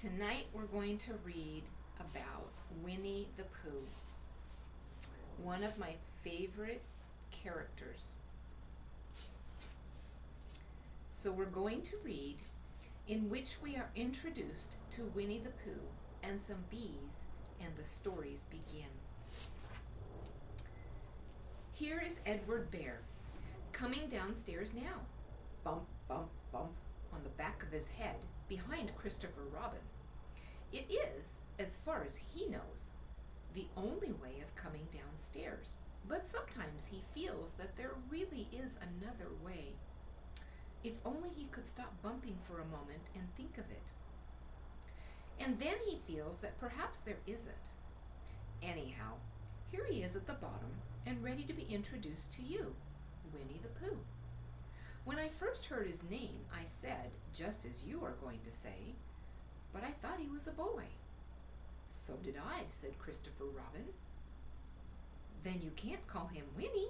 Tonight we're going to read about Winnie the Pooh, one of my favorite characters. So we're going to read in which we are introduced to Winnie the Pooh and some bees, and the stories begin. Here is Edward Bear coming downstairs now. Bump, bump, bump on the back of his head behind Christopher Robin. It is, as far as he knows, the only way of coming downstairs, but sometimes he feels that there really is another way. If only he could stop bumping for a moment and think of it. And then he feels that perhaps there isn't. Anyhow, here he is at the bottom and ready to be introduced to you, Winnie the Pooh. When I first heard his name, I said, just as you are going to say, but I thought he was a boy. So did I, said Christopher Robin. Then you can't call him Winnie.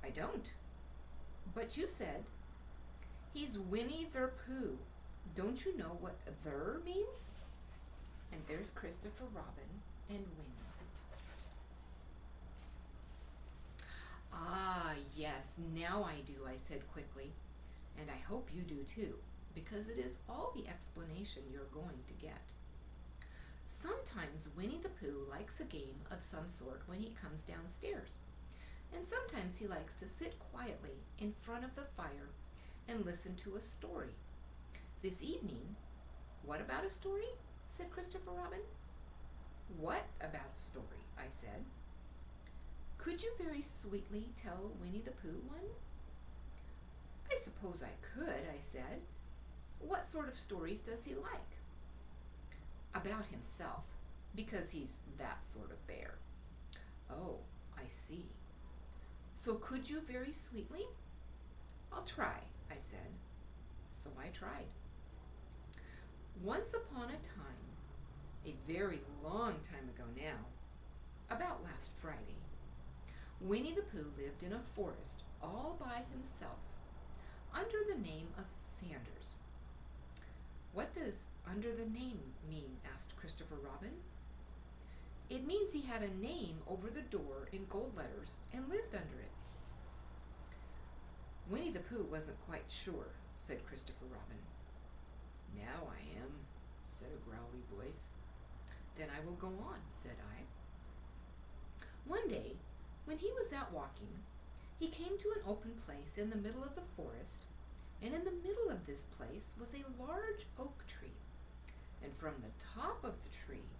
I don't. But you said, he's Winnie the Pooh. Don't you know what "the" means? And there's Christopher Robin and Winnie. Ah, yes, now I do, I said quickly, and I hope you do too, because it is all the explanation you're going to get. Sometimes Winnie the Pooh likes a game of some sort when he comes downstairs, and sometimes he likes to sit quietly in front of the fire and listen to a story. This evening, what about a story? Said Christopher Robin. What about a story? I said. Could you very sweetly tell Winnie the Pooh one? I suppose I could, I said. What sort of stories does he like? About himself, because he's that sort of bear. Oh, I see. So could you very sweetly? I'll try, I said. So I tried. Once upon a time, a very long time ago now, about last Friday, Winnie the Pooh lived in a forest all by himself, under the name of Sanders. What does "under the name" mean? Asked Christopher Robin. It means he had a name over the door in gold letters and lived under it. Winnie the Pooh wasn't quite sure, said Christopher Robin. Now I am, said a growly voice. Then I will go on, said I. One day, when he was out walking, he came to an open place in the middle of the forest, and in the middle of this place was a large oak tree, and from the top of the tree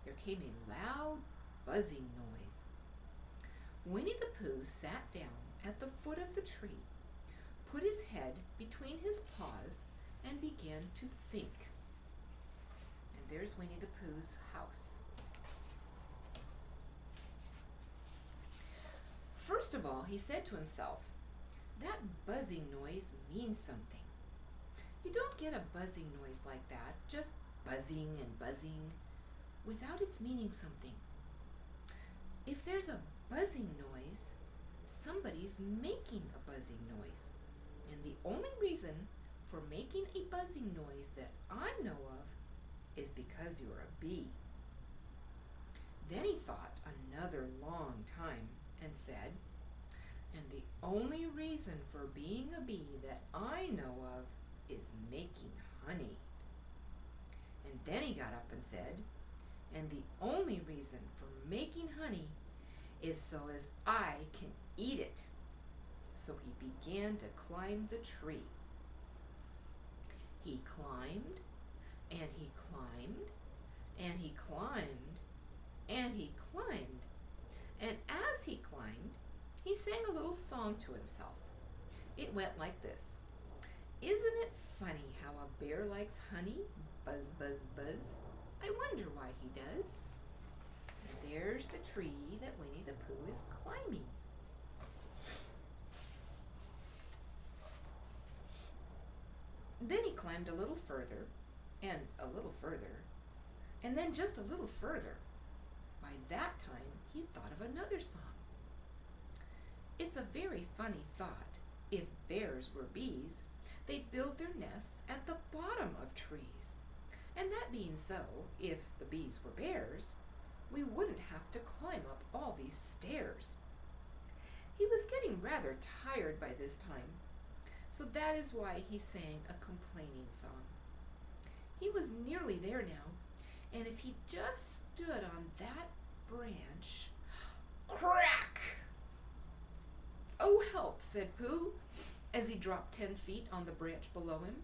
there came a loud buzzing noise. Winnie the Pooh sat down at the foot of the tree, put his head between his paws, and began to think. And there's Winnie the Pooh's house. First of all, he said to himself, that buzzing noise means something. You don't get a buzzing noise like that, just buzzing and buzzing, without its meaning something. If there's a buzzing noise, somebody's making a buzzing noise. And the only reason for making a buzzing noise that I know of is because you're a bee. Then he thought another long time and said, and the only reason for being a bee that I know of is making honey. And then he got up and said, and the only reason for making honey is so as I can eat it. So he began to climb the tree. He climbed, and he climbed, and he climbed, and he climbed. And as he climbed, he sang a little song to himself. It went like this. Isn't it funny how a bear likes honey? Buzz, buzz, buzz. I wonder why he does. And there's the tree that Winnie the Pooh is climbing. Then he climbed a little further, and a little further, and then just a little further. By that time, he thought of another song. It's a very funny thought. If bears were bees, they'd build their nests at the bottom of trees. And that being so, if the bees were bears, we wouldn't have to climb up all these stairs. He was getting rather tired by this time, so that is why he sang a complaining song. He was nearly there now, and if he just stood on that branch, crack! "Oh, help," said Pooh, as he dropped 10 feet on the branch below him.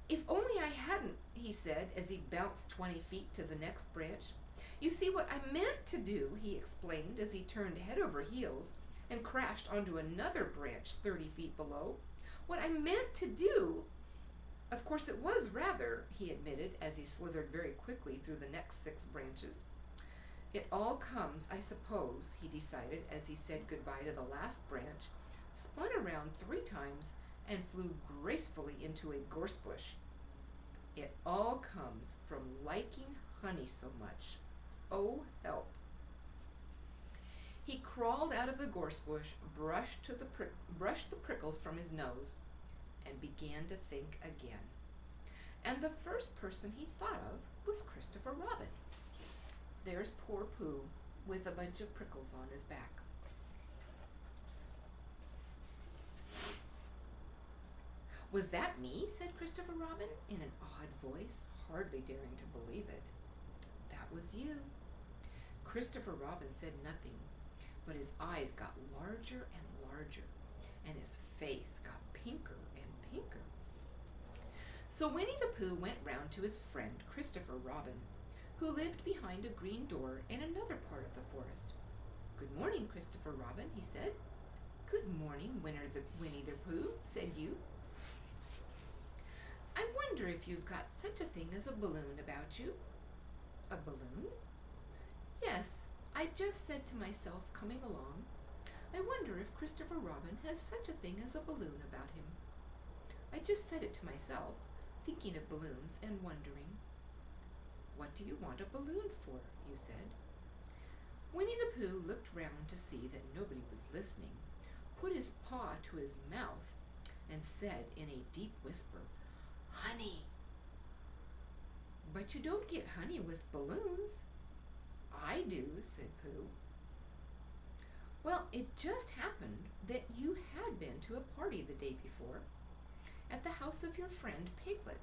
"If only I hadn't," he said, as he bounced 20 feet to the next branch. "You see, what I meant to do," he explained, as he turned head over heels and crashed onto another branch 30 feet below. "What I meant to do, of course it was rather," he admitted, as he slithered very quickly through the next 6 branches. "It all comes, I suppose," he decided, as he said goodbye to the last branch, spun around 3 times, and flew gracefully into a gorse bush. "It all comes from liking honey so much. Oh, help." He crawled out of the gorse bush, brushed the prickles from his nose, and began to think again. And the first person he thought of was Christopher Robin. There's poor Pooh with a bunch of prickles on his back. "Was that me?" said Christopher Robin in an odd voice, hardly daring to believe it. "That was you." Christopher Robin said nothing, but his eyes got larger and larger, and his face got pinker and pinker. So Winnie the Pooh went round to his friend Christopher Robin, who lived behind a green door in another part of the forest. "Good morning, Christopher Robin," he said. "Good morning, Winnie the Pooh," said you. "I wonder if you've got such a thing as a balloon about you." "A balloon?" "Yes, I just said to myself coming along, I wonder if Christopher Robin has such a thing as a balloon about him. I just said it to myself, thinking of balloons and wondering." "What do you want a balloon for?" you said. Winnie the Pooh looked round to see that nobody was listening, put his paw to his mouth, and said in a deep whisper, "Honey." "But you don't get honey with balloons." "I do," said Pooh. "Well, it just happened that you had been to a party the day before at the house of your friend Piglet,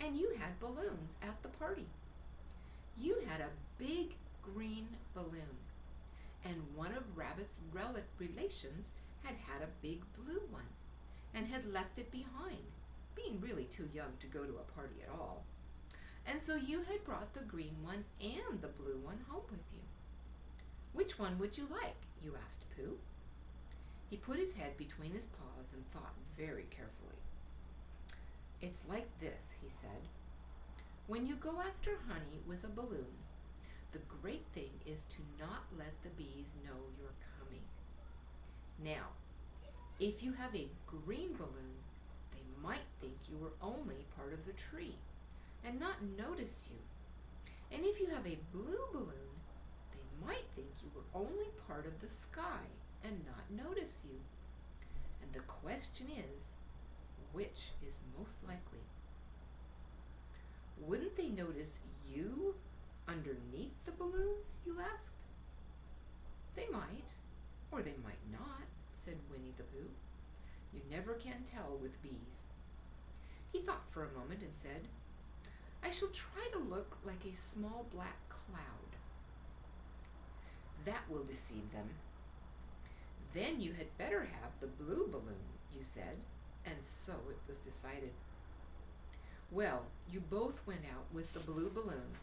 and you had balloons at the party. You had a big green balloon, and one of Rabbit's relations had had a big blue one and had left it behind, being really too young to go to a party at all. And so you had brought the green one and the blue one home with you. Which one would you like?" you asked Pooh. He put his head between his paws and thought very carefully. "It's like this," he said. "When you go after honey with a balloon, the great thing is to not let the bees know you're coming. Now, if you have a green balloon, they might think you were only part of the tree and not notice you. And if you have a blue balloon, they might think you were only part of the sky and not notice you. And the question is, which is most likely? Wouldn't they notice you underneath the balloons?" you asked. "They might, or they might not," said Winnie the Pooh. "You never can tell with bees." He thought for a moment and said, "I shall try to look like a small black cloud. That will deceive them." "Then you had better have the blue balloon," you said, and so it was decided. Well, you both went out with the blue balloon,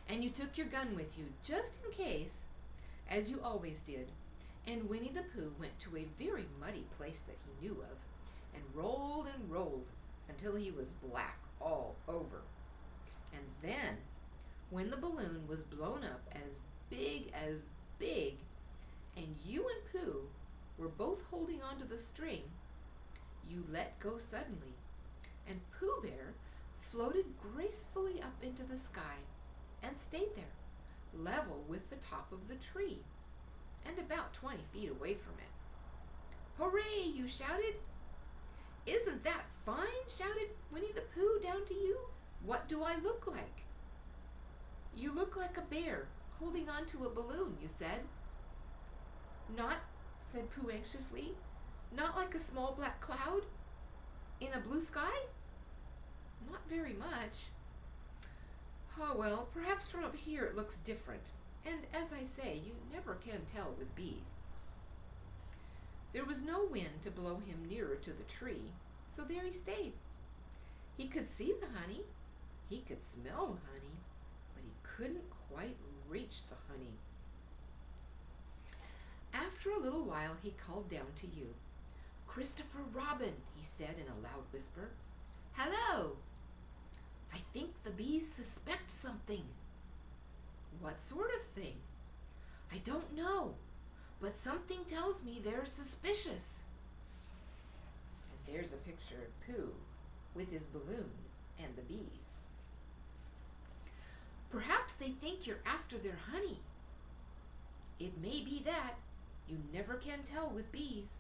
and you took your gun with you just in case, as you always did, and Winnie the Pooh went to a very muddy place that he knew of, and rolled until he was black all over. And then, when the balloon was blown up as big, and you and Pooh were both holding onto the string, you let go suddenly, and Pooh Bear floated gracefully up into the sky and stayed there, level with the top of the tree, and about 20 feet away from it. "Hooray!" you shouted. "Isn't that fine?" shouted Winnie the Pooh down to you. What do I look like?" "You look like a bear holding onto a balloon," you said. "Not," said Pooh anxiously, "not like a small black cloud in a blue sky?" "Not very much." "Oh well, perhaps from up here it looks different. And as I say, you never can tell with bees." There was no wind to blow him nearer to the tree, so there he stayed. He could see the honey, he could smell the honey, but he couldn't quite reach the honey. After a little while he called down to you. "Christopher Robin," he said in a loud whisper. "Hello! I think the bees suspect something." "What sort of thing?" "I don't know, but something tells me they're suspicious." And there's a picture of Pooh with his balloon and the bees. "Perhaps they think you're after their honey." "It may be that. You never can tell with bees."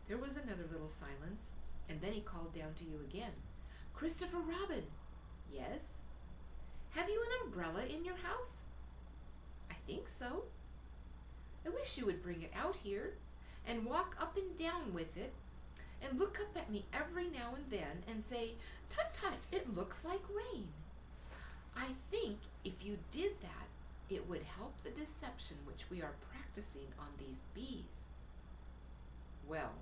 There was another little silence, and then he called down to you again. "Christopher Robin." "Yes?" "Have you an umbrella in your house?" "I think so." "I wish you would bring it out here and walk up and down with it and look up at me every now and then and say, 'Tut, tut, it looks like rain.' I think if you did that, it would help the deception which we are practicing on these bees." Well,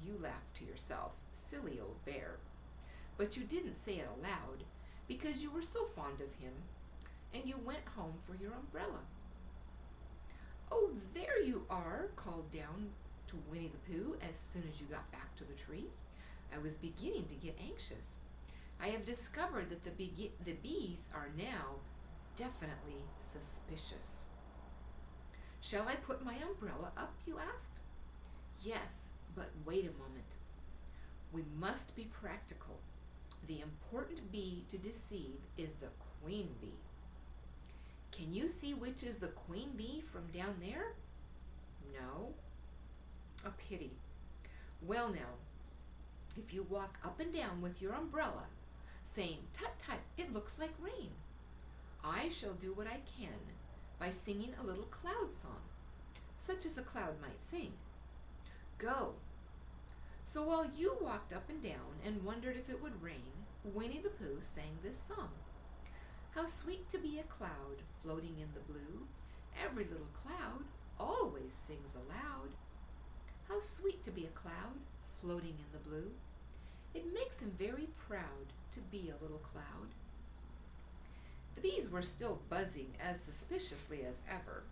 you laughed to yourself, silly old bear, but you didn't say it aloud because you were so fond of him, and you went home for your umbrella. "Oh, there you are," called down to Winnie the Pooh as soon as you got back to the tree. "I was beginning to get anxious. I have discovered that the bees are now definitely suspicious." "Shall I put my umbrella up?" you asked. "Yes, but wait a moment. We must be practical. The important bee to deceive is the queen bee. Can you see which is the queen bee from down there?" "No." "A pity. Well now, if you walk up and down with your umbrella, saying, 'Tut, tut, it looks like rain,' I shall do what I can by singing a little cloud song, such as a cloud might sing. Go." So while you walked up and down and wondered if it would rain, Winnie the Pooh sang this song. "How sweet to be a cloud floating in the blue. Every little cloud always sings aloud. How sweet to be a cloud floating in the blue. It makes him very proud to be a little cloud." The bees were still buzzing as suspiciously as ever.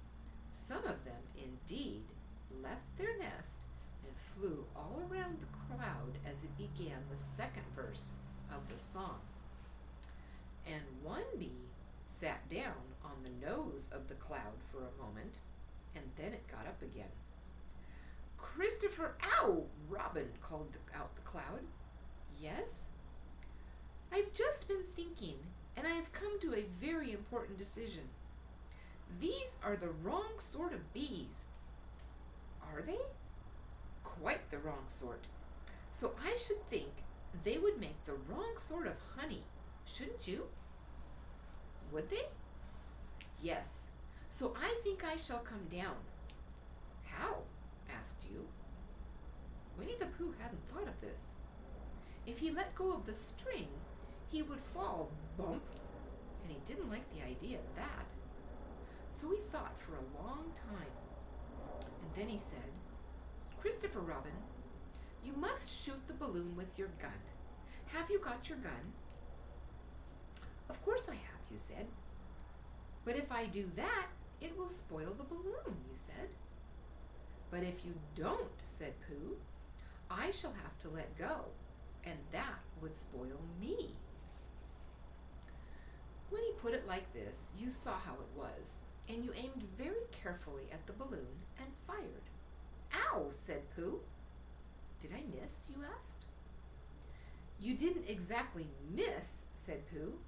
Some of them, indeed, left their nest and flew all around the cloud as it began the second verse of the song. And one bee sat down on the nose of the cloud for a moment, and then it got up again. "Christopher, ow!" Robin called out the cloud. "Yes?" "I've just been thinking, and I have come to a very important decision. These are the wrong sort of bees." "Are they?" "Quite the wrong sort. So I should think they would make the wrong sort of honey, shouldn't you?" "Would they?" "Yes. So I think I shall come down." "How?" asked you. Winnie the Pooh hadn't thought of this. If he let go of the string, he would fall bump, and he didn't like the idea of that. So he thought for a long time, and then he said, "Christopher Robin, you must shoot the balloon with your gun. Have you got your gun?" "Of course I have," you said. "But if I do that, it will spoil the balloon," you said. "But if you don't," said Pooh, "I shall have to let go, and that would spoil me." When he put it like this, you saw how it was, and you aimed very carefully at the balloon and fired. "Ow!" said Pooh. "Did I miss?" you asked. "You didn't exactly miss," said Pooh,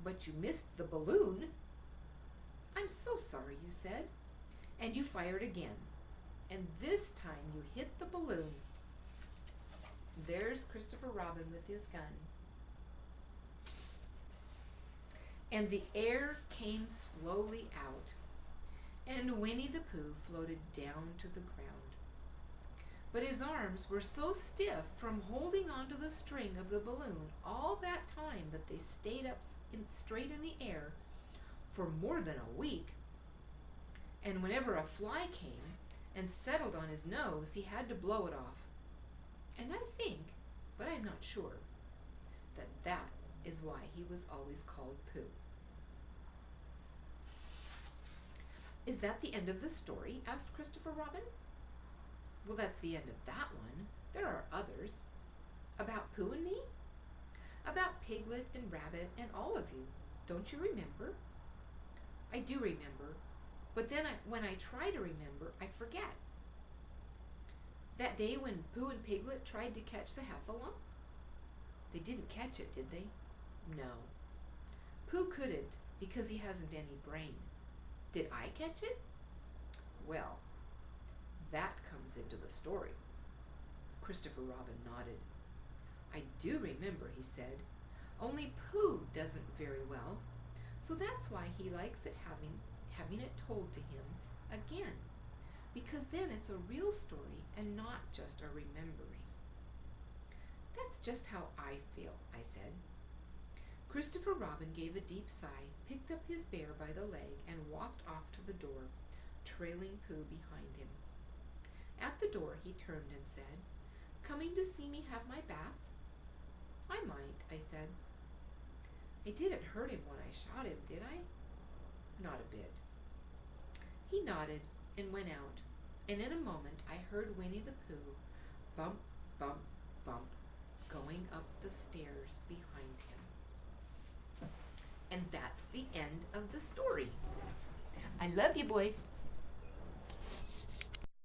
"but you missed the balloon." "I'm so sorry," you said, and you fired again, and this time you hit the balloon. There's Christopher Robin with his gun. and the air came slowly out, and Winnie the Pooh floated down to the ground. But his arms were so stiff from holding onto the string of the balloon all that time that they stayed up straight in the air for more than a week. And whenever a fly came and settled on his nose, he had to blow it off. And I think, but I'm not sure, that is why he was always called Pooh. Is that the end of the story? Asked Christopher Robin. Well, that's the end of that one. There are others. About Pooh and me? About Piglet and Rabbit and all of you. Don't you remember? I do remember, but then when I try to remember, I forget. That day when Pooh and Piglet tried to catch the heffalump? They didn't catch it, did they? No. Pooh couldn't because he hasn't any brain. Did I catch it? Well, that comes into the story. Christopher Robin nodded. I do remember, he said. Only Pooh doesn't very well, so that's why he likes it having it told to him again, because then it's a real story and not just a remembering. That's just how I feel, I said. Christopher Robin gave a deep sigh, picked up his bear by the leg, and walked off to the door, trailing Pooh behind him. At the door he turned and said, "Coming to see me have my bath?" "I might," I said. "I didn't hurt him when I shot him, did I?" "Not a bit." He nodded and went out, and in a moment I heard Winnie the Pooh bump, bump, bump, going up the stairs behind him. And that's the end of the story. I love you, boys.